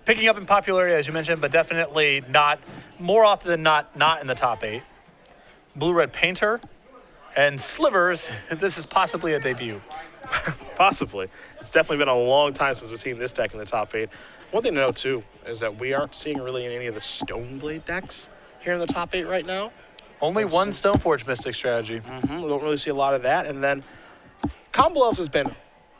picking up in popularity, as you mentioned, but definitely not, more often than not in the top 8. Blue-red Painter and Slivers. This is possibly a debut. Possibly. It's definitely been a long time since we've seen this deck in the top 8. One thing to note, too, is that we aren't seeing really any of the Stoneblade decks here in the top 8 right now. Only one Stoneforge Mystic strategy. We don't really see a lot of that. And then Combo Elf has been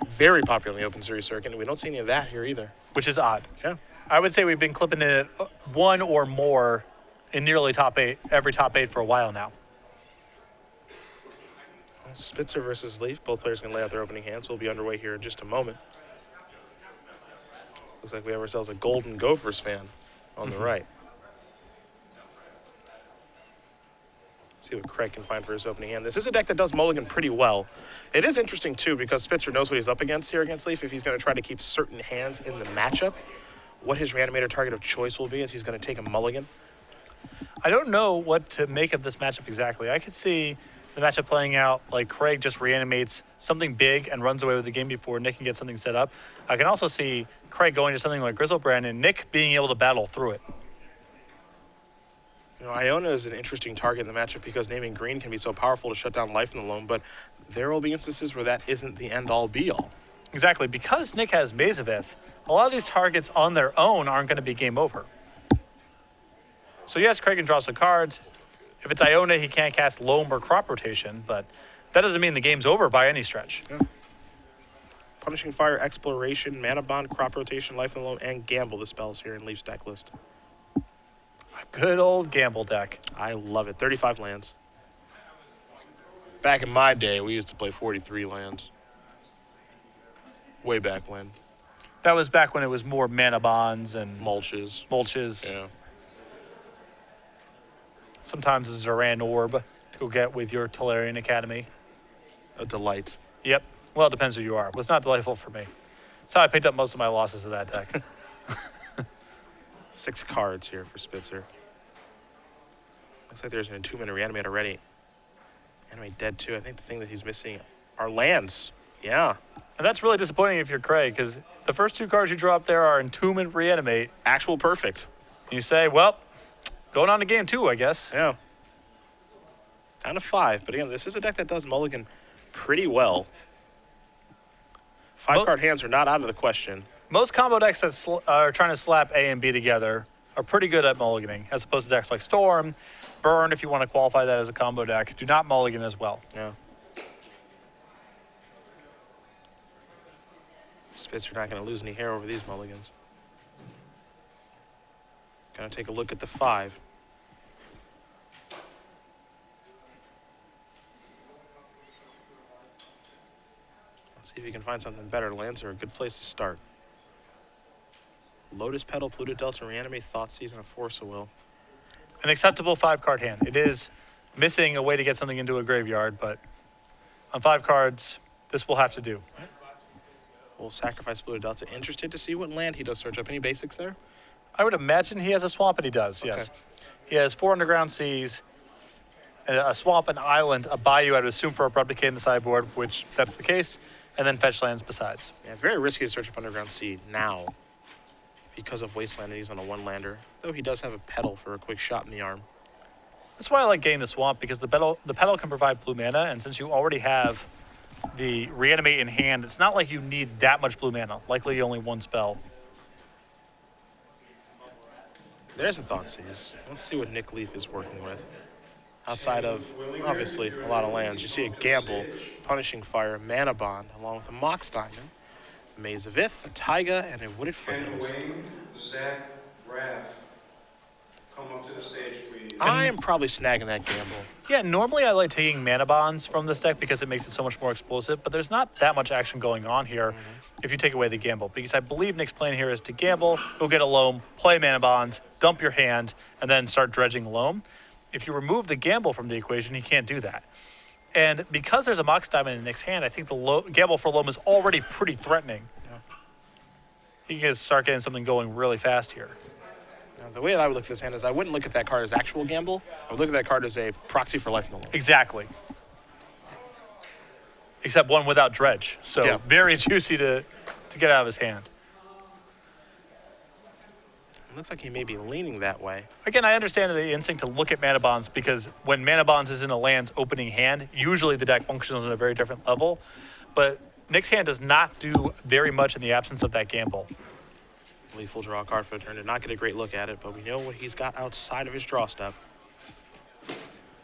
very popular in the Open Series circuit, and we don't see any of that here either. Which is odd. Yeah. I would say we've been clipping it one or more in nearly top 8, every top 8 for a while now. Spitzer versus Leaf. Both players can lay out their opening hands. We'll be underway here in just a moment. Looks like we have ourselves a Golden Gophers fan on the right. See what Craig can find for his opening hand. This is a deck that does mulligan pretty well. It is interesting, too, because Spitzer knows what he's up against here against Leaf. If he's going to try to keep certain hands in the matchup, what his Reanimator target of choice will be is he's going to take a mulligan. I don't know what to make of this matchup exactly. I could see the matchup playing out like Craig just reanimates something big and runs away with the game before Nick can get something set up. I can also see Craig going to something like Grizzlebrand and Nick being able to battle through it. You know, Iona is an interesting target in the matchup because naming green can be so powerful to shut down life in the loam, but there will be instances where that isn't the end-all be-all. Exactly. Because Nick has Mazavith, a lot of these targets on their own aren't going to be game over. So yes, Craig can draw some cards. If it's Iona, he can't cast Loam or Crop Rotation, but that doesn't mean the game's over by any stretch. Yeah. Punishing Fire, Exploration, Mana Bond, Crop Rotation, Life in the Loam, and Gamble the spells here in Leaf's deck list. Good old Gamble deck. I love it. 35 lands. Back in my day, we used to play 43 lands. Way back when. That was back when it was more Mana Bonds and Mulches. Yeah. Yeah. Sometimes a Zoran Orb to go get with your Tolarian Academy. A delight. Yep. Well, it depends who you are. It was not delightful for me. That's how I picked up most of my losses of that deck. 6 cards here for Spitzer. Looks like there's an Entombment Reanimate already. Animate dead too. I think the thing that he's missing are lands. Yeah. And that's really disappointing if you're Craig, because the first 2 cards you draw up there are Entombment Reanimate. Actual perfect. And you say, well, going on to game 2, I guess. Yeah. Down to 5. But again, this is a deck that does mulligan pretty well. 5-card hands are not out of the question. Most combo decks that are trying to slap A and B together are pretty good at mulliganing, as opposed to decks like Storm, Burn, if you want to qualify that as a combo deck, do not mulligan as well. Yeah. Spitzer not going to lose any hair over these mulligans. Going to take a look at the 5. Let's see if you can find something better. Lands are a good place to start. Lotus Petal, Polluted Delta, Reanimate, Thoughtseize, and a Force of Will. An acceptable 5-card hand. It is missing a way to get something into a graveyard, but on 5 cards, this will have to do. We'll sacrifice Polluted Delta. Interested to see what land he does search up. Any basics there? I would imagine he has a swamp, and he does, yes. Okay. He has 4 underground seas, a swamp, an island, a bayou, I would assume for Abrupt Decay in the sideboard, which that's the case, and then fetch lands besides. Yeah, very risky to search up Underground Sea now because of Wasteland and he's on a 1-lander, though he does have a Petal for a quick shot in the arm. That's why I like getting the swamp, because the petal can provide blue mana, and since you already have the Reanimate in hand, it's not like you need that much blue mana, likely only 1 spell. There's a Thoughtseize. Let's see what Nick Leaf is working with. Outside of, obviously, a lot of lands. You see a Gamble, Punishing Fire, Mana Bond, along with a Mox Diamond, Maze of Ith, a Taiga, and a Wooded Foothills. And Wayne, Zach, Raph, come up to the stage, please. I am probably snagging that Gamble. Yeah, normally I like taking Mana Bonds from this deck because it makes it so much more explosive, but there's not that much action going on here if you take away the Gamble, because I believe Nick's plan here is to gamble, go get a Loam, play Mana Bonds, dump your hand, and then start dredging Loam. If you remove the Gamble from the equation, he can't do that. And because there's a Mox Diamond in Nick's hand, I think the Gamble for Loam is already pretty threatening. Yeah. He can start getting something going really fast here. Now, the way that I would look at this hand is I wouldn't look at that card as actual Gamble. I would look at that card as a proxy for Life in the Loam. Exactly. Except one without Dredge. So yeah. very juicy to get out of his hand. Looks like he may be leaning that way. Again, I understand the instinct to look at mana bonds because when mana bonds is in a land's opening hand, usually the deck functions on a very different level. But Nick's hand does not do very much in the absence of that gamble. Leaf will draw a card for the turn. Did not get a great look at it, but we know what he's got outside of his draw step.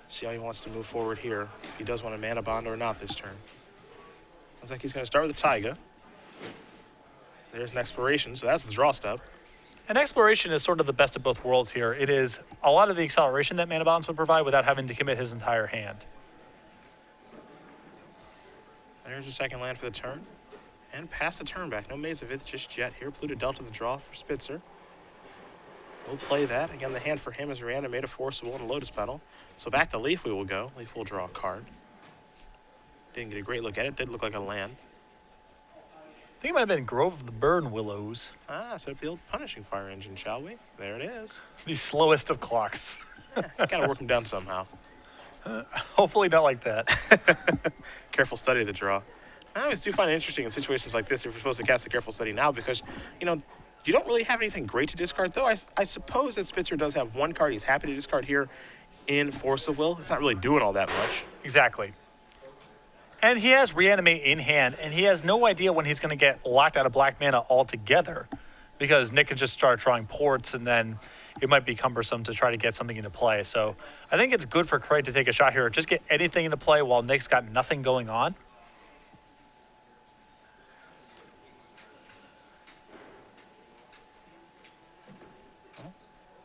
See how he wants to move forward here. If he does want a mana bond or not this turn. Looks like he's going to start with a Taiga. There's an exploration, so that's the draw step. And exploration is sort of the best of both worlds here. It is a lot of the acceleration that mana bonds would provide without having to commit his entire hand. There's a second land for the turn. And pass the turn back. No Maze of Ith just yet here. Pluto Delta the draw for Spitzer. We'll play that. Again, the hand for him is Reanimate, a Forcible, and a Lotus Petal. So back to Leaf we will go. Leaf will draw a card. Didn't get a great look at it. Did look like a land. I think it might have been Grove of the Burn Willows. Ah, set up the old Punishing Fire engine, shall we? There it is. The slowest of clocks. Gotta work him down somehow. Hopefully not like that. Careful study of the draw. I always do find it interesting in situations like this if you're supposed to cast a Careful Study now because, you know, you don't really have anything great to discard, though I suppose that Spitzer does have one card he's happy to discard here in Force of Will. It's not really doing all that much. Exactly. And he has Reanimate in hand, and he has no idea when he's going to get locked out of black mana altogether because Nick could just start drawing ports, and then it might be cumbersome to try to get something into play. So I think it's good for Craig to take a shot here. Just get anything into play while Nick's got nothing going on.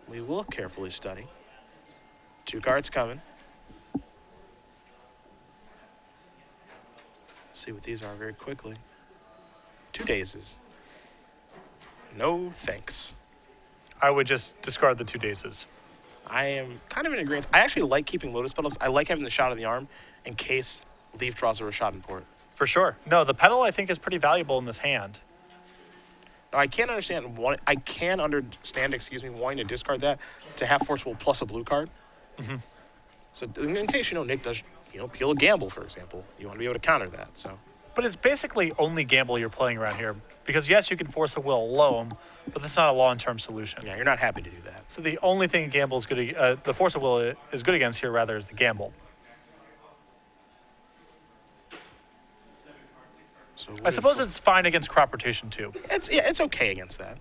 We will carefully study. 2 cards coming. See what these are very quickly. 2 dazes. No thanks. I would just discard the 2 dazes. I am kind of in agreement. I actually like keeping Lotus Petals. I like having the shot of the arm in case Leaf draws a Rashad port. For sure. No, the petal I think is pretty valuable in this hand. Now, I can understand wanting to discard that to have Forcible plus a blue card. Mm-hmm. So in case, Nick does, peel a gamble, for example. You want to be able to counter that, so. But it's basically only gamble you're playing around here. Because yes, you can force a will loam, but that's not a long-term solution. Yeah, you're not happy to do that. So the only thing gamble is good, the force of will is good against here rather is the gamble. So I suppose it's fine against crop rotation too. It's okay against that.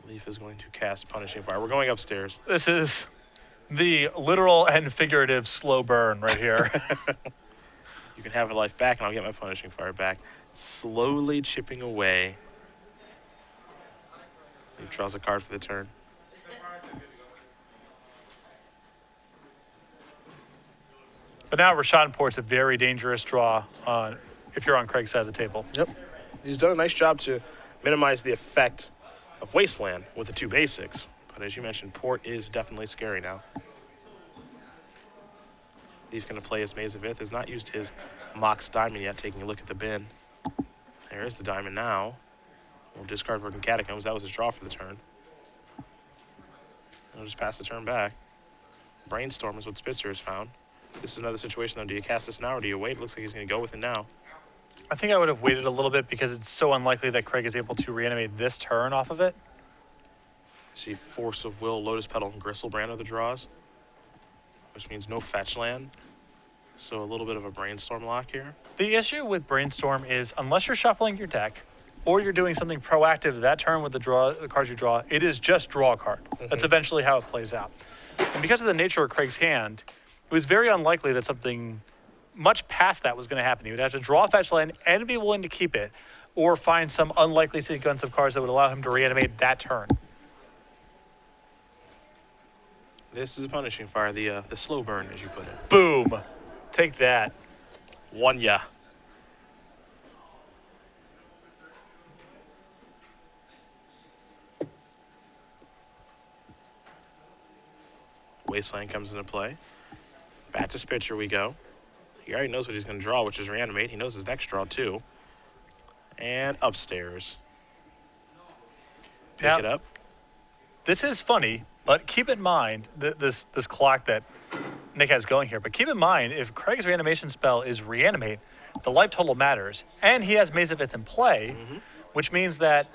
Leaf is going to cast Punishing Fire. We're going upstairs. This is the literal and figurative slow burn right here. You can have a life back, and I'll get my Punishing Fire back. Slowly chipping away. Leaf draws a card for the turn. But now Rashad Port's a very dangerous draw if you're on Craig's side of the table. Yep. He's done a nice job to minimize the effect of Wasteland with the 2 basics. But as you mentioned, Port is definitely scary now. Leaf's going to play his Maze of Ith. Has not used his Mox Diamond yet, taking a look at the bin. There is the Diamond now. We'll discard Verdant Catacombs. That was his draw for the turn. He'll just pass the turn back. Brainstorm is what Spitzer has found. This is another situation, though. Do you cast this now or do you wait? It looks like he's going to go with it now. I think I would have waited a little bit because it's so unlikely that Craig is able to reanimate this turn off of it. See Force of Will, Lotus Petal, and Gristlebrand are the draws, which means no fetch land. So a little bit of a Brainstorm lock here. The issue with Brainstorm is unless you're shuffling your deck or you're doing something proactive that turn with the cards you draw, it is just draw a card. That's eventually how it plays out. And because of the nature of Craig's hand, it was very unlikely that something much past that was going to happen. He would have to draw a fetch land and be willing to keep it, or find some unlikely sequence of cards that would allow him to reanimate that turn. This is a Punishing Fire, the slow burn, as you put it. Boom. Take that. One ya. Wasteland comes into play. Back to Spitzer we go. He already knows what he's going to draw, which is Reanimate. He knows his next draw, too. And upstairs. Pick it up. This is funny, but keep in mind that this clock that Nick has going here. But keep in mind, if Craig's reanimation spell is reanimate, the life total matters. And he has Maze of Ith in play, which means that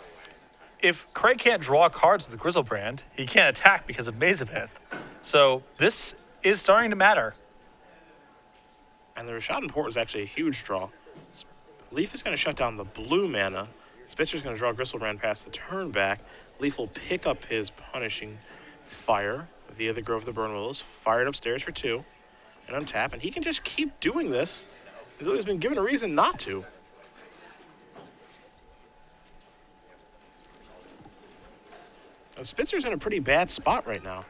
if Craig can't draw cards with the Grizzlebrand, he can't attack because of Maze of Ith. So this is starting to matter. And the Rashad Port was actually a huge draw. Leaf is going to shut down the blue mana. Spitzer's going to draw Grizzlebrand past the turn back. Leaf will pick up his Punishing Fire via the Grove of the Burn Willows, fire it upstairs for 2, and untap. And he can just keep doing this. He's always been given a reason not to. And Spitzer's in a pretty bad spot right now.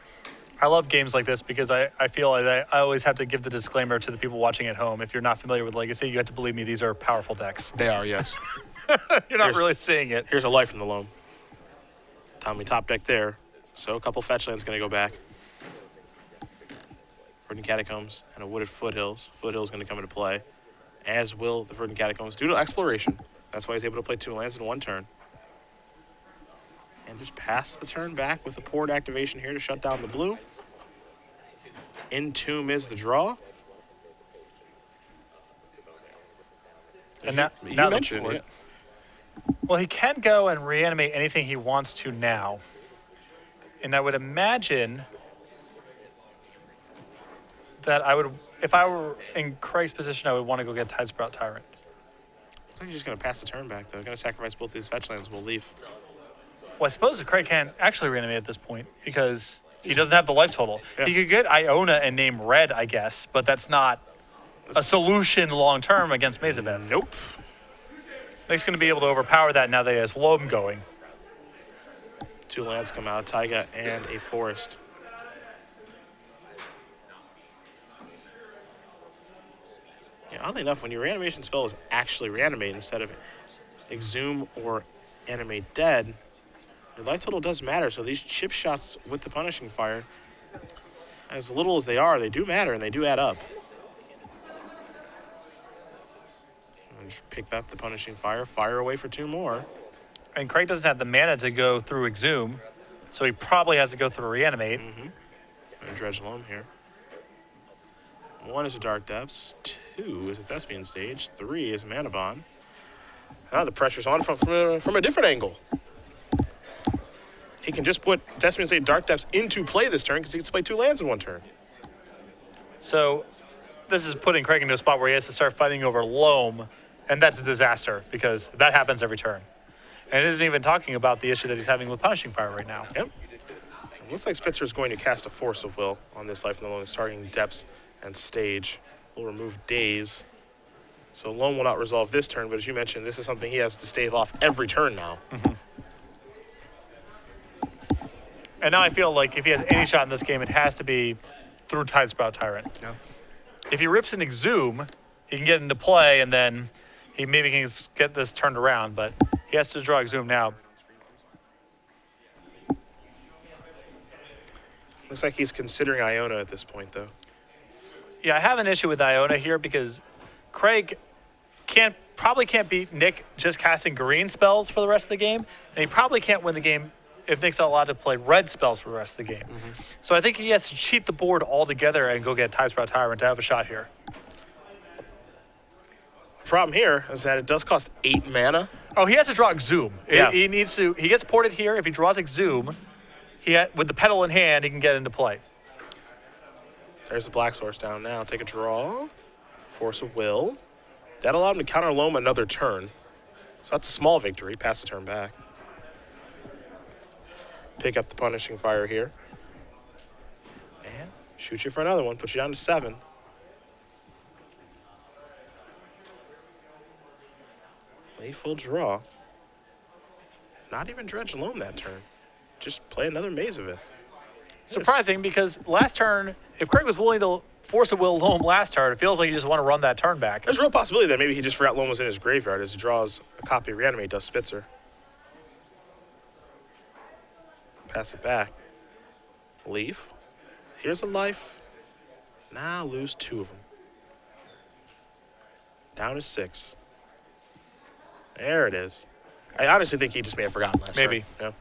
I love games like this because I feel like I always have to give the disclaimer to the people watching at home. If you're not familiar with Legacy, you have to believe me, these are powerful decks. They are, yes. You're not really seeing it. Here's a life from the loam. Tommy top deck there. So a couple fetch lands going to go back. Verdant Catacombs and a Wooded Foothills. Foothills going to come into play, as will the Verdant Catacombs due to exploration. That's why he's able to play 2 lands in 1 turn. And just pass the turn back with the Port activation here to shut down the blue. Entomb is the draw. And now you the mentioned Port. it. Well, he can go and reanimate anything he wants to now. And I would imagine that if I were in Craig's position, I would want to go get Tidesprout Tyrant. Looks like he's just going to pass the turn back, though. Going to sacrifice both these fetch lands. We'll leave. Well, I suppose that Craig can't actually reanimate at this point because he doesn't have the life total. Yeah. He could get Iona and name Red, I guess, but that's not a solution long term against Maze of Ith. Nope. Nick's going to be able to overpower that now that he has Loam going. 2 lands come out, Taiga and a Forest. Yeah, oddly enough, when your reanimation spell is actually reanimate instead of exhume or animate dead, your life total does matter. So these chip shots with the Punishing Fire, as little as they are, they do matter and they do add up. And just pick up the Punishing Fire, fire away for 2 more. And Craig doesn't have the mana to go through Exhume, so he probably has to go through Reanimate. And Dredge Loam here. 1 is a Dark Depths, 2 is a Thespian Stage, 3 is a Mana Bond. Now the pressure's on from a different angle. He can just put Thespian Stage Dark Depths into play this turn because he gets to play 2 lands in 1 turn. So this is putting Craig into a spot where he has to start fighting over Loam, and that's a disaster because that happens every turn. And it isn't even talking about the issue that he's having with Punishing Fire right now. Yep. It looks like Spitzer is going to cast a Force of Will on this Life in the Loam, targeting Depths and Stage. We'll remove Daze. So Loam will not resolve this turn, but as you mentioned, this is something he has to stave off every turn now. And now I feel like if he has any shot in this game, it has to be through Tidesprout Tyrant. Yeah. If he rips an Exhume, he can get into play, and then he maybe can get this turned around, but he has to draw Exhume now. Looks like he's considering Iona at this point, though. Yeah, I have an issue with Iona here because Craig probably can't beat Nick just casting green spells for the rest of the game, and he probably can't win the game if Nick's not allowed to play red spells for the rest of the game. So I think he has to cheat the board altogether and go get Tidesprout Tyrant to have a shot here. The problem here is that it does cost 8 mana. Oh, he has to draw Exhume. Yeah. He needs to. He gets ported here. If he draws Exhume, with the pedal in hand, he can get into play. There's the Black Source down now. Take a draw. Force of Will. That allowed him to counter Loam another turn. So that's a small victory. Pass the turn back. Pick up the Punishing Fire here. And shoot you for another one. Put you down to 7. Leaf will draw. Not even Dredge Loam that turn. Just play another Maze of Ith. Surprising because last turn, if Craig was willing to force a Will Loam last turn, it feels like you just want to run that turn back. There's a real possibility that maybe he just forgot Loam was in his graveyard as he draws a copy of Reanimate, does Spitzer. Pass it back. Leaf. Here's a life. Now lose 2 of them. Down to 6. There it is. I honestly think he just may have forgotten last turn. Maybe. Yeah.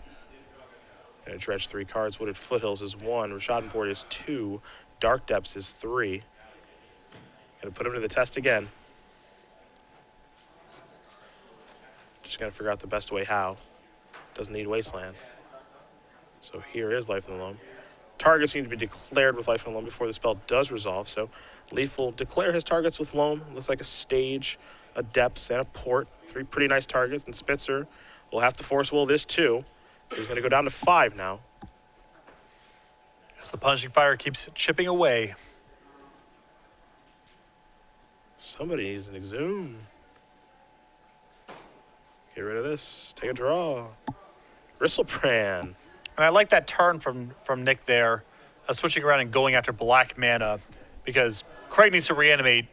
Gonna dredge 3 cards. Wooded Foothills is 1. Rashad Port is 2. Dark Depths is 3. Gonna put him to the test again. Just gonna figure out the best way how. Doesn't need Wasteland. So here is Life in the Loam. Targets need to be declared with Life in the Loam before the spell does resolve. So Leaf will declare his targets with Loam. Looks like a Stage, a Depths, and a Port. 3 pretty nice targets. And Spitzer will have to Force Will this too. So he's gonna go down to 5 now. As the Punishing Fire keeps chipping away. Somebody needs an Exhume. Get rid of this. Take a draw. Gristlebrand. And I like that turn from Nick there, switching around and going after black mana, because Craig needs to reanimate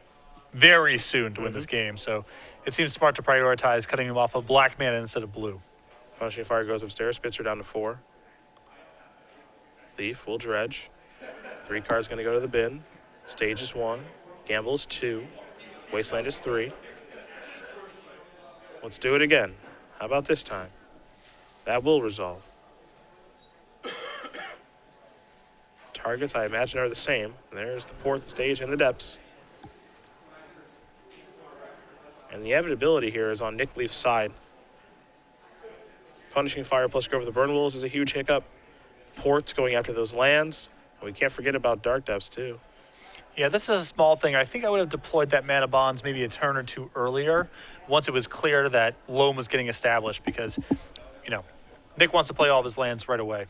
very soon to win this game. So it seems smart to prioritize cutting him off of black mana instead of blue. Punishing Fire goes upstairs. Spitzer down to 4. Leaf will dredge. 3 cards going to go to the bin. Stage is 1. Gamble is 2. Wasteland is 3. Let's do it again. How about this time? That will resolve. Targets, I imagine, are the same. There's the Port, the Stage, and the Depths. And the inevitability here is on Nick Leaf's side. Punishing Fire plus go over the Burn Wolves is a huge hiccup. Port's going after those lands. And we can't forget about Dark Depths, too. Yeah, this is a small thing. I think I would have deployed that Mana Bonds maybe a turn or 2 earlier, once it was clear that Loam was getting established, because, you know, Nick wants to play all of his lands right away.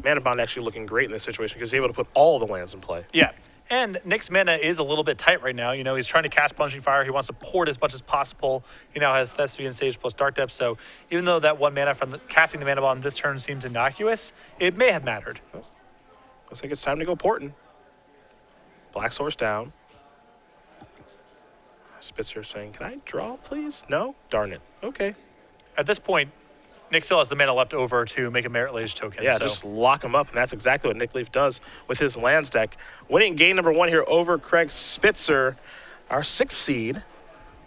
Mana Bond actually looking great in this situation because he's able to put all the lands in play. Yeah, and Nick's mana is a little bit tight right now. You know, he's trying to cast Punishing Fire. He wants to port as much as possible. He now has Thespian Stage plus Dark Depths. So even though that 1 mana from casting the Mana Bond this turn seems innocuous, it may have mattered. Looks like it's time to go porting. Black Source down. Spitzer saying, can I draw, please? No? Darn it. Okay. At this point, Nick still has the mana left over to make a Merit Lage token. Yeah, so just lock him up, and that's exactly what Nick Leaf does with his lands deck. Winning game number 1 here over Craig Spitzer. Our 6th seed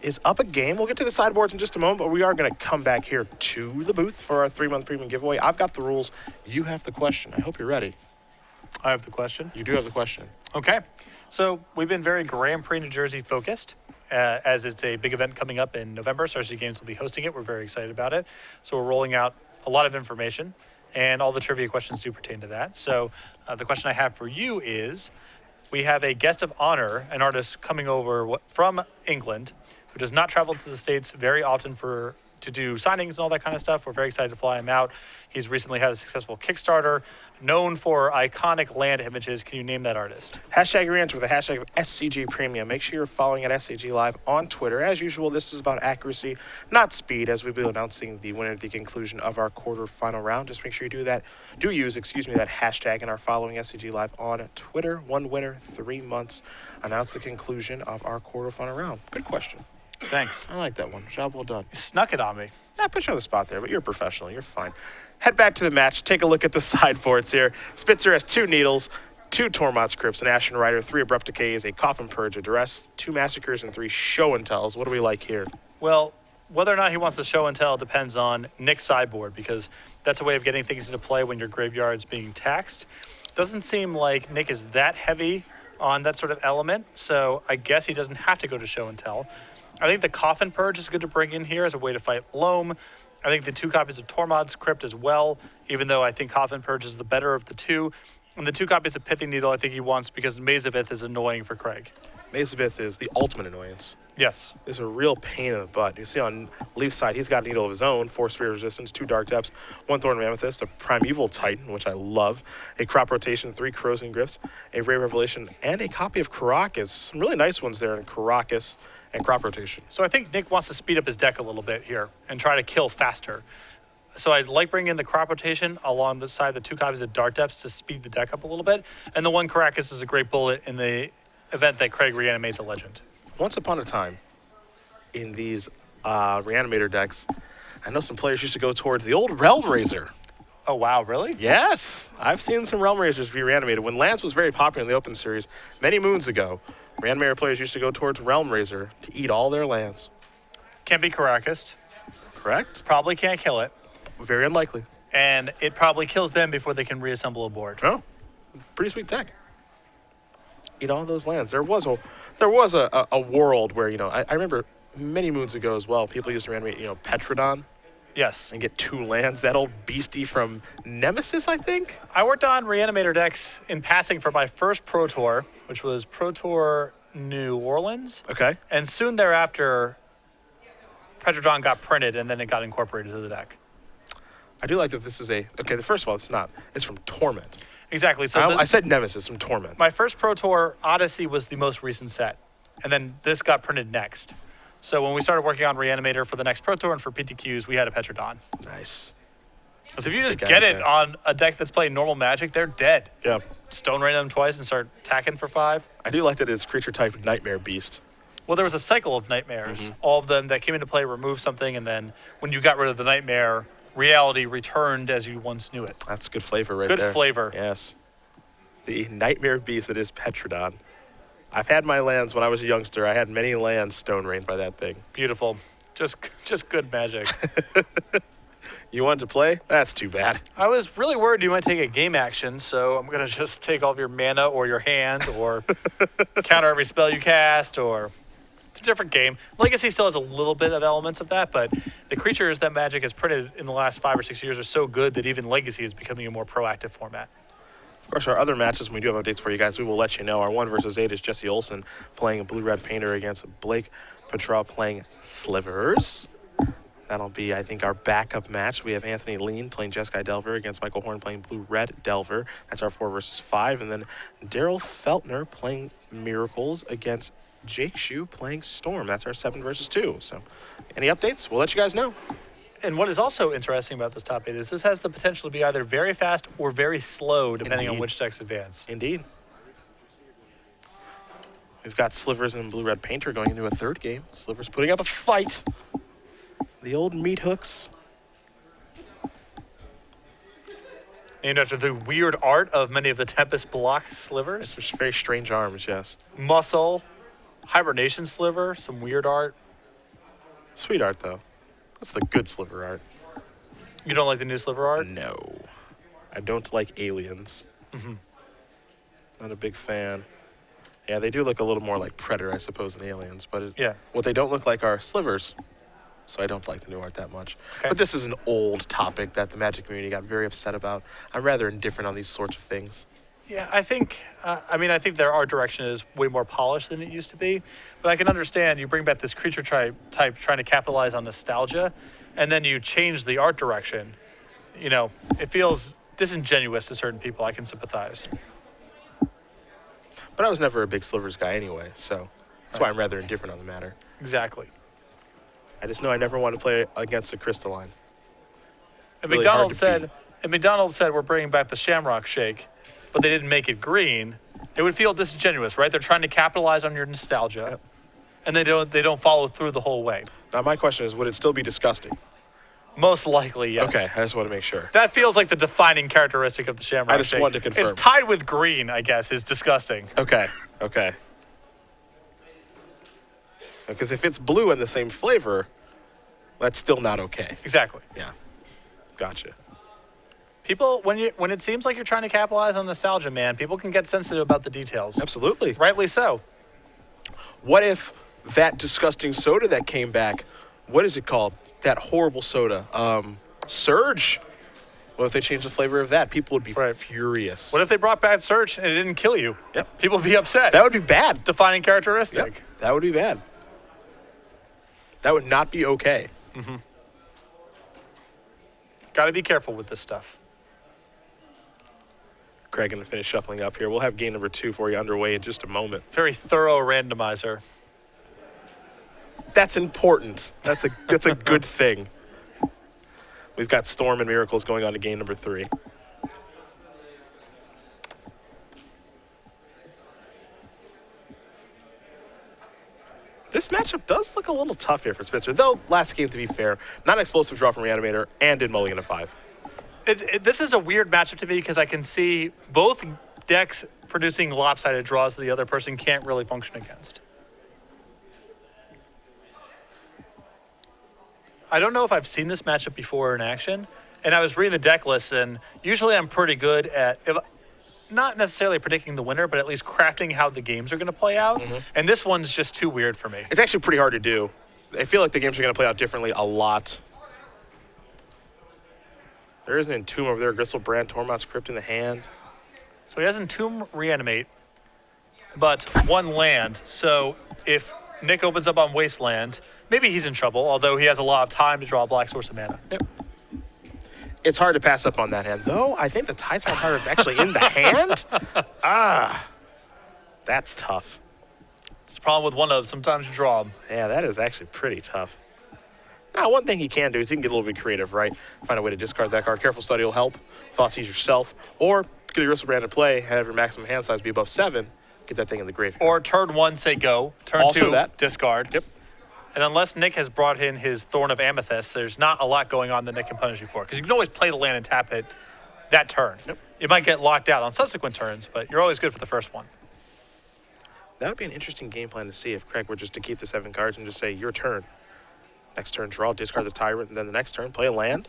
is up a game. We'll get to the sideboards in just a moment, but we are going to come back here to the booth for our 3-month premium giveaway. I've got the rules. You have the question. I hope you're ready. I have the question. You do have the question. Okay. So we've been very Grand Prix New Jersey focused, as it's a big event coming up in November. SCGMINN will be hosting it. We're very excited about it. So we're rolling out a lot of information, and all the trivia questions do pertain to that. So the question I have for you is, we have a guest of honor, an artist coming over from England, who does not travel to the States very often to do signings and all that kind of stuff. We're very excited to fly him out. He's recently had a successful Kickstarter, known for iconic land images. Can you name that artist? Hashtag your answer with the hashtag of SCG Premium. Make sure you're following at SCG Live on Twitter. As usual, this is about accuracy, not speed, as we'll be announcing the winner at the conclusion of our quarterfinal round. Just make sure you do that. Do use, that hashtag and are following SCG Live on Twitter. 1 winner, 3 months. Announce the conclusion of our quarterfinal round. Good question. Thanks. I like that one. Job well done. You snuck it on me. I put you on the spot there, but you're a professional. You're fine. Head back to the match. Take a look at the sideboards here. Spitzer has 2 Needles, 2 Tormod's Crypts, an Ashen Rider, 3 Abrupt Decays, a Coffin Purge, a Duress, 2 Massacres, and 3 Show and Tells. What do we like here? Well, whether or not he wants to show and tell depends on Nick's sideboard, because that's a way of getting things into play when your graveyard's being taxed. Doesn't seem like Nick is that heavy on that sort of element, so I guess he doesn't have to go to show and tell. I think the Coffin Purge is good to bring in here as a way to fight Loam. I think the 2 copies of Tormod's Crypt as well, even though I think Coffin Purge is the better of the 2. And the 2 copies of Pithing Needle I think he wants because Maze of Ith is annoying for Craig. Maze of Ith is the ultimate annoyance. Yes. It's a real pain in the butt. You see on Leaf's side, he's got a Needle of his own, 4 Sphere Resistance, 2 Dark Depths, 1 Thorn Amethyst, a Primeval Titan, which I love, a Crop Rotation, 3 Corrosion Gryphs, a Ray Revelation, and a copy of Karakas. Some really nice ones there in Karakas and Crop Rotation. So I think Nick wants to speed up his deck a little bit here and try to kill faster. So I'd like bringing in the Crop Rotation along the side, the 2 copies of Dark Depths to speed the deck up a little bit. And the 1 Karakas is a great bullet in the event that Craig reanimates a legend. Once upon a time, in these Reanimator decks, I know some players used to go towards the old Realm Razor. Oh, wow, really? Yes, I've seen some Realm Razors be reanimated. When Lance was very popular in the Open Series many moons ago, Reanimator players used to go towards Realm Razor to eat all their lands. Can't be Karakas. Correct? Probably can't kill it. Very unlikely. And it probably kills them before they can reassemble a board. No. pretty sweet deck. Eat all those lands. There was a world where, I remember many moons ago as well, people used to reanimate, Petrodon Yes. and get 2 lands. That old beastie from Nemesis, I think. I worked on Reanimator decks in passing for my first Pro Tour, which was Pro Tour New Orleans. Okay. And soon thereafter, Petrodon got printed and then it got incorporated to the deck. I do like that this is first of all, it's not. It's from Torment. Exactly. So I said Nemesis from Torment. my first Pro Tour, Odyssey, was the most recent set. And then this got printed next. So when we started working on Reanimator for the next Pro Tour and for PTQs, we had a Petrodon. Nice. Because if you just Good get guy, it yeah. on a deck that's playing normal Magic, they're dead. Yeah. Stone Rain them twice and start attacking for 5. I do like that it's creature type Nightmare Beast. Well, there was a cycle of nightmares. All of them that came into play removed something, and then when you got rid of the nightmare, reality returned as you once knew it. That's good flavor right Good there. flavor. Yes. The Nightmare Beast that is Petrodon. I've had my lands when I was a youngster. I had many lands stone rained by that thing. Beautiful. Just good magic. You wanted to play? That's too bad. I was really worried you might take a game action, so I'm going to just take all of your mana or your hand or counter every spell you cast, or it's a different game. Legacy still has a little bit of elements of that, but the creatures that Magic has printed in the last 5 or 6 years are so good that even Legacy is becoming a more proactive format. Of course, our other matches, when we do have updates for you guys, we will let you know. Our 1 versus 8 is Jesse Olsen playing a blue-red painter against Blake Petrell playing Slivers. That'll be, I think, our backup match. We have Anthony Lean playing Jeskai Delver against Michael Horn playing blue-red Delver. That's our 4 versus 5. And then Daryl Feltner playing Miracles against Jake Shue playing Storm. That's our 7 versus 2. So any updates, we'll let you guys know. And what is also interesting about this top 8 is this has the potential to be either very fast or very slow, depending on Indeed. which decks advance. Indeed. We've got Slivers and Blue-Red Painter going into a 3rd game. Slivers putting up a fight. The old meat hooks. Named after the weird art of many of the Tempest block slivers. It's very strange arms, yes. Muscle, Hibernation sliver, some weird art. Sweet art, though. That's the good Sliver art. You don't like the new sliver art? No. I don't like aliens. Not a big fan. Yeah, they do look a little more like Predator, I suppose, than aliens. But Yeah. what they don't look like are slivers. So I don't like the new art that much. Okay. But this is an old topic that the Magic community got very upset about. I'm rather indifferent on these sorts of things. Yeah, I think their art direction is way more polished than it used to be. But I can understand you bring back this creature type trying to capitalize on nostalgia, and then you change the art direction. It feels disingenuous to certain people. I can sympathize. But I was never a big Slivers guy anyway, so that's why I'm rather indifferent on the matter. Exactly. I just know I never want to play against a Crystalline. And Really McDonald's said we're bringing back the Shamrock Shake, but they didn't make it green. It would feel disingenuous, right? They're trying to capitalize on your nostalgia, and they don't follow through the whole way. Now my question is, would it still be disgusting? Most likely, yes. Okay, I just want to make sure. That feels like the defining characteristic of the Shamrock I just Shake. wanted to confirm. It's tied with green, I guess, is disgusting. Okay. Because if it's blue and the same flavor, that's still not okay. Exactly. Yeah. Gotcha. People, when it seems like you're trying to capitalize on nostalgia, man, people can get sensitive about the details. Absolutely. Rightly so. What if that disgusting soda that came back, what is it called? That horrible soda. Surge? What if they changed the flavor of that? People would be furious. What if they brought back Surge and it didn't kill you? Yep. People would be upset. That would be bad. Defining characteristic. Yep. That would be bad. That would not be okay. Got to be careful with this stuff. Craig going to finish shuffling up here. We'll have game number 2 for you underway in just a moment. Very thorough randomizer. That's important. That's a good thing. We've got Storm and Miracles going on to game number 3. This matchup does look a little tough here for Spitzer, though last game, to be fair, not an explosive draw from Reanimator and did mulligan a 5. This is a weird matchup to me because I can see both decks producing lopsided draws that the other person can't really function against. I don't know if I've seen this matchup before in action, and I was reading the deck list, and usually I'm pretty good at not necessarily predicting the winner, but at least crafting how the games are going to play out. And this one's just too weird for me. It's actually pretty hard to do. I feel like the games are going to play out differently a lot. There is an Entomb over there. Gristlebrand, Tormod's Crypt in the hand. So he has Entomb, Reanimate, but one land. So if Nick opens up on Wasteland, maybe he's in trouble, although he has a lot of time to draw a black source of mana. Yep. It's hard to pass up on that hand, though. I think the Tidespout Tyrant's actually in the hand. That's tough. It's the problem with one of, sometimes you draw them. Yeah, that is actually pretty tough. Now, one thing he can do is he can get a little bit creative, right? Find a way to discard that card. Careful Study will help. Thoughtseize yourself. Or get your Gristlebrand to play, have your maximum hand size be above 7. Get that thing in the graveyard. Or turn 1, say go. Turn Also 2, that. discard. Yep. And unless Nick has brought in his Thorn of Amethyst, there's not a lot going on that Nick can punish you for. Because you can always play the land and tap it that turn. Yep. You might get locked out on subsequent turns, but you're always good for the first one. That would be an interesting game plan to see if Craig were just to keep the 7 cards and just say, your turn. Next turn, draw, discard the Tyrant, and then the next turn, play a land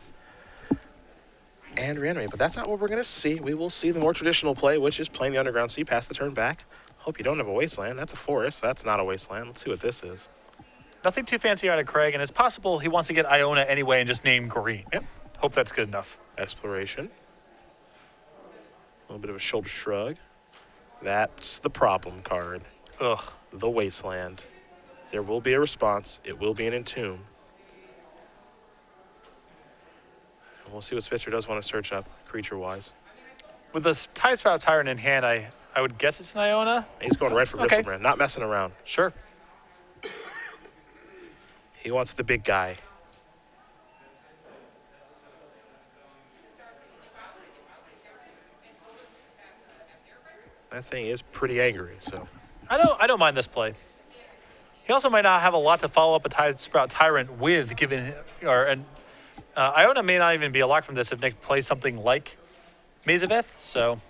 and reanimate. But that's not what we're going to see. We will see the more traditional play, which is playing the Underground Sea, pass the turn back. Hope you don't have a Wasteland. That's a forest. That's not a Wasteland. Let's see what this is. Nothing too fancy out of Craig, and it's possible he wants to get Iona anyway and just name green. Yep. Hope that's good enough. Exploration. A little bit of a shoulder shrug. That's the problem card. Ugh. The Wasteland. There will be a response. It will be an Entomb. And we'll see what Spitzer does want to search up, creature-wise. With the Tidespout Tyrant in hand, I would guess it's an Iona. He's going right for Okay. Gristlebrand, not messing around. Sure. He wants the big guy. That thing is pretty angry, so. I don't mind this play. He also might not have a lot to follow up a Tidespout Tyrant with, given Iona may not even be a lock from this if Nick plays something like Maze of Ith. So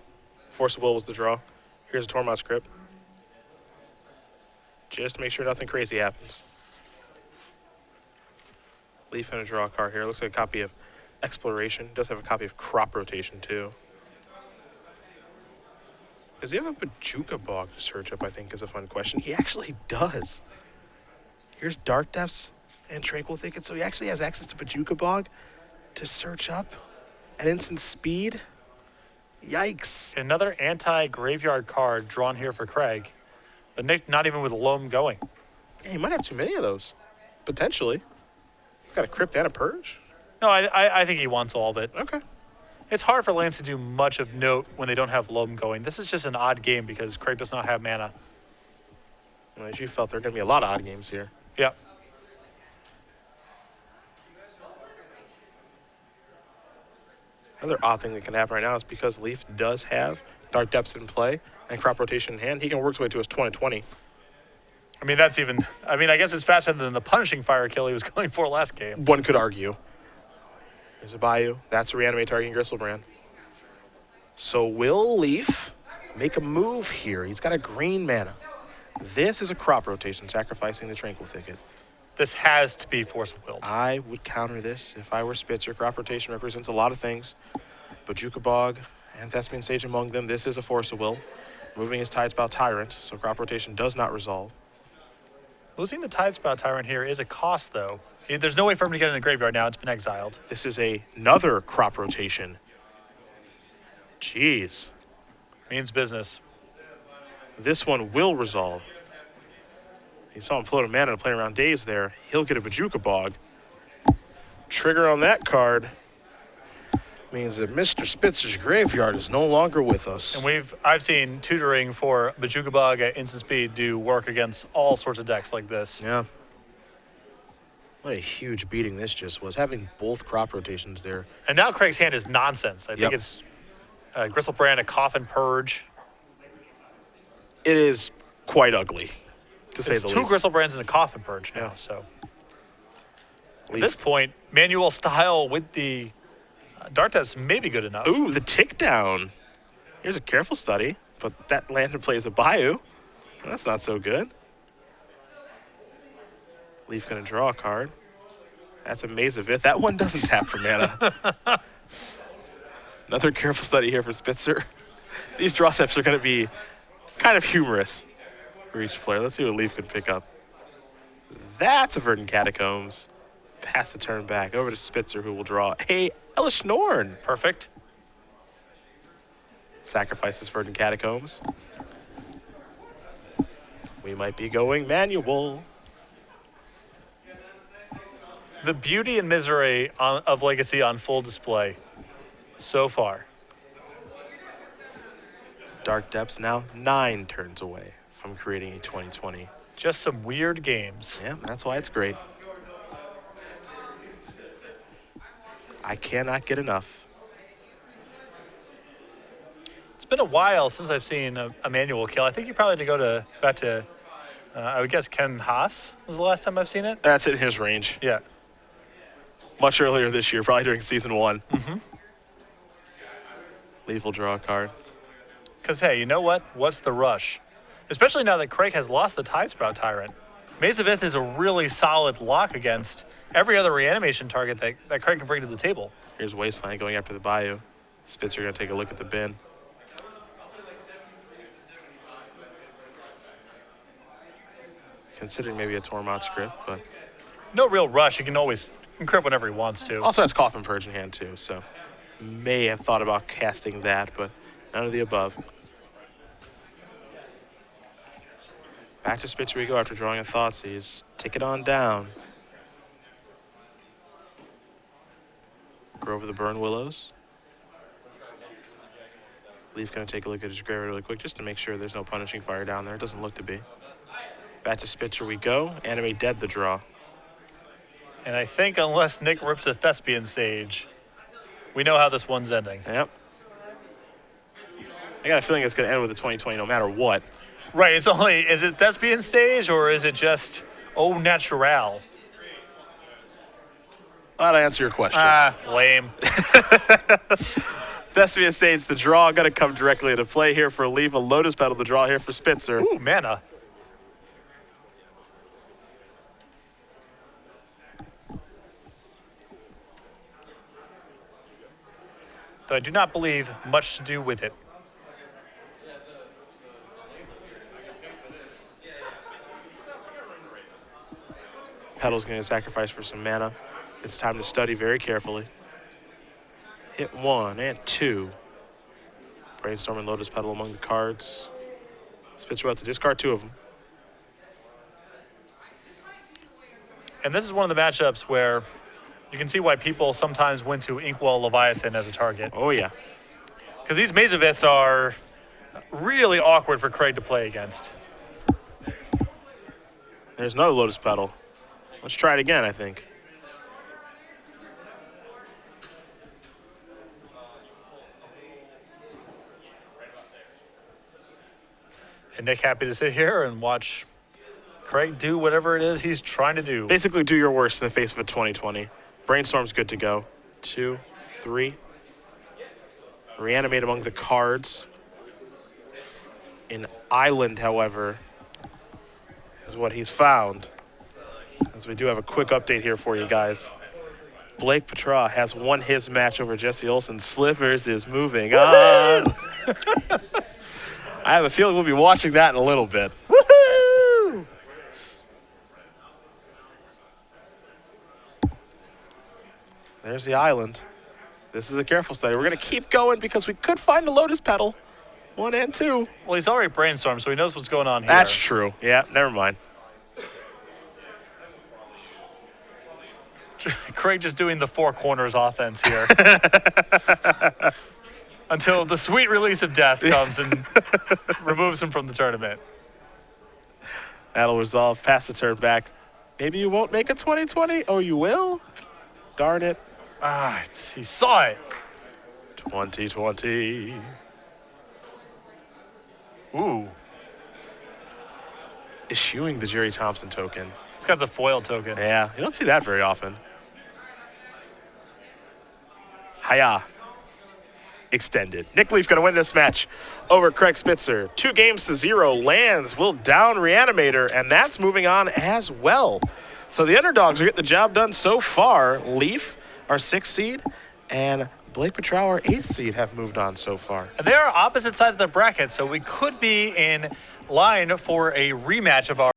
Force of Will was the draw. Here's a Tormod's Crypt. Just to make sure nothing crazy happens. Leaf and a draw card here. Looks like a copy of Exploration. Does have a copy of Crop Rotation, too. Does he have a Bajuka Bog to search up, I think, is a fun question. He actually does. Here's Dark Depths and Tranquil Thicket, so he actually has access to Bajuka Bog to search up at instant speed. Yikes. another anti-graveyard card drawn here for Craig. But Nick not even with Loam going. Yeah, he might have too many of those, potentially. Got a Crypt and a Purge? No, I think he wants all of it. Okay. It's hard for lands to do much of note when they don't have Loam going. This is just an odd game because Craig does not have mana. Well, as you felt, there are going to be a lot of odd games here. Yeah. Another odd thing that can happen right now is because Leaf does have Dark Depths in play and Crop Rotation in hand, he can work his way to his 20/20. I guess it's faster than the Punishing Fire kill he was going for last game. One could argue. There's a Bayou. That's a Reanimate targeting Gristlebrand. So will Leaf make a move here? He's got a green mana. This is a Crop Rotation, sacrificing the Tranquil Thicket. This has to be Force of Will. I would counter this if I were Spitzer. Crop Rotation represents a lot of things. Bajuka Bog and Thespian Sage among them. This is a Force of Will. Moving his Tidespout Tyrant, so Crop Rotation does not resolve. Losing the Tidespout Tyrant here is a cost, though. There's no way for him to get in the graveyard now. It's been exiled. This is another Crop Rotation. Jeez. Means business. This one will resolve. You saw him float a mana to play around days there. He'll get a Bajuka Bog. Trigger on that card means that Mr. Spitzer's graveyard is no longer with us. And I've seen tutoring for Bajuka Bog at instant speed do work against all sorts of decks like this. Yeah. What a huge beating this just was, having both Crop Rotations there. And now Craig's hand is nonsense. I think it's Gristlebrand, a Coffin Purge. It is quite ugly, to say It's the two least. Gristlebrands and a Coffin Purge now, Yeah. so. At Leaf. this point, manual style with the Dark Depths may be good enough. Ooh, the tick down. Here's a Careful Study, but that land in play is a Bayou. That's not so good. Leaf gonna draw a card. That's a Maze of Ith. That one doesn't tap for mana. Another Careful Study here for Spitzer. These draw steps are going to be kind of humorous for each player. Let's see what Leaf can pick up. That's a Verdant Catacombs. Pass the turn back over to Spitzer, who will draw a Elish Norn. Perfect. Sacrifices Verdant Catacombs. We might be going manual. The beauty and misery of Legacy on full display so far. Dark Depths now 9 turns away from creating a 2020. Just some weird games. Yeah, that's why it's great. I cannot get enough. It's been a while since I've seen a manual kill. I think you probably had to go back to, I would guess Ken Haas was the last time I've seen it. That's in his range. Yeah. Much earlier this year, probably during season 1. Mm-hmm. Leaf will draw a card. Because, hey, you know what? What's the rush? Especially now that Craig has lost the Tidesprout Tyrant. Maze of Ith is a really solid lock against every other reanimation target that Craig can bring to the table. Here's Wasteland going after the Bayou. Spitzer going to take a look at the bin. Considering maybe a Tormod script, but No real rush. He can always encrypt whenever he wants to. also has Coffin Purge in hand too, so may have thought about casting that, but none of the above. Back to Spitzer we go after drawing a Thoughtseize. Take it on down. Grove of the Burn Willows. Leaf gonna take a look at his graveyard really quick just to make sure there's no Punishing Fire down there. It doesn't look to be. Back to Spitzer we go. Animate Dead the draw. And I think unless Nick rips a Thespian Sage, we know how this one's ending. Yep. I got a feeling it's gonna end with a 2020 no matter what. Right, it's only, is it Thespian Stage or is it just au natural? That'll answer your question. Ah, lame. Thespian Stage, the draw gonna come directly into play here for Leaf. A Lotus Petal, the draw here for Spitzer. Ooh, mana. Though I do not believe much to do with it. Petal's gonna sacrifice for some mana. It's time to study very carefully. Hit 1 and 2. Brainstorm and Lotus Petal among the cards. Spitzer about to discard 2 of them. And this is one of the matchups where you can see why people sometimes went to Inkwell Leviathan as a target. Oh yeah. Because these Maze of Iths are really awkward for Craig to play against. There's another Lotus Petal. Let's try it again, I think. And Nick happy to sit here and watch Craig do whatever it is he's trying to do. Basically do your worst in the face of a 2020. Brainstorm's good to go. 2, 3. Reanimate among the cards. An island, however, is what he's found. As we do have a quick update here for you guys. Blake Petra has won his match over Jesse Olsen. Slivers is moving on. I have a feeling we'll be watching that in a little bit. Woohoo! There's the island. This is a careful study. We're going to keep going because we could find a Lotus Petal. 1 and 2. Well, he's already brainstormed, so he knows what's going on here. That's true. Yeah, never mind. Craig just doing the four corners offense here. Until the sweet release of death comes and removes him from the tournament. That'll resolve. Pass the turn back. Maybe you won't make a 2020. Oh, you will? Darn it. Ah, he saw it. 2020. Ooh. Issuing the Jerry Thompson token. It's got the foil token. Yeah, you don't see that very often. Hiya. Extended. Nick Leaf going to win this match over Craig Spitzer. 2-0. Lands will down Reanimator, and that's moving on as well. So the underdogs are getting the job done so far. Leaf, our 6th seed, and Blake Petrau, our 8th seed, have moved on so far. And they are opposite sides of the bracket, so we could be in line for a rematch of our